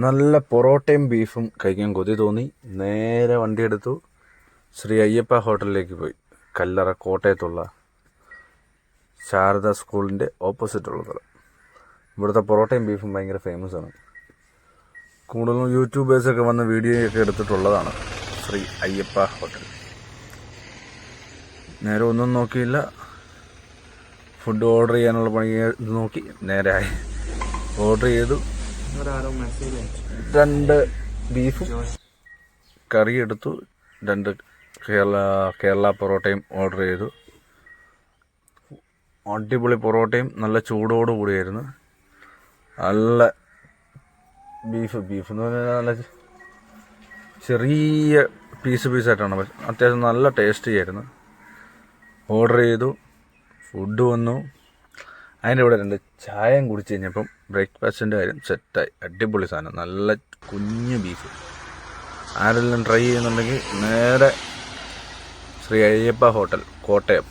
നല്ല പൊറോട്ടയും ബീഫും കഴിക്കാൻ കൊതി തോന്നി. നേരെ വണ്ടിയെടുത്തു ശ്രീ അയ്യപ്പ ഹോട്ടലിലേക്ക് പോയി. കല്ലറ കോട്ടയത്തുള്ള ശാരദ സ്കൂളിൻ്റെ ഓപ്പോസിറ്റുള്ള സ്ഥലം. ഇവിടുത്തെ പൊറോട്ടയും ബീഫും ഭയങ്കര ഫേമസ് ആണ്. കൂടുതലും യൂട്യൂബേഴ്സൊക്കെ വന്ന് വീഡിയോയൊക്കെ എടുത്തിട്ടുള്ളതാണ് ശ്രീ അയ്യപ്പ ഹോട്ടൽ. നേരെ ഒന്നും നോക്കിയില്ല, ഫുഡ് ഓർഡർ ചെയ്യാനുള്ള പണി നോക്കി നേരെ ഓർഡർ ചെയ്തു. 2 ബീഫും കറി എടുത്തു. 2 കേരള പൊറോട്ടയും ഓർഡർ ചെയ്തു. അടിപൊളി പൊറോട്ടയും നല്ല ചൂടോടുകൂടിയായിരുന്നു. നല്ല ബീഫ് എന്ന് പറഞ്ഞാൽ നല്ല ചെറിയ പീസായിട്ടാണ്, പക്ഷെ അത്യാവശ്യം നല്ല ടേസ്റ്റി ആയിരുന്നു. ഓർഡർ ചെയ്തു, ഫുഡ് വന്നു. അതിൻ്റെ ഇവിടെ 2 ചായയും കുടിച്ച് കഴിഞ്ഞപ്പം ബ്രേക്ക്ഫാസ്റ്റിൻ്റെ കാര്യം സെറ്റായി. അടിപൊളി സാധനം, നല്ല കുഞ്ഞ് ബീഫ്. ആരെല്ലാം ട്രൈ ചെയ്യുന്നുണ്ടെങ്കിൽ നേരെ ശ്രീ അയ്യപ്പ ഹോട്ടൽ കോട്ടയം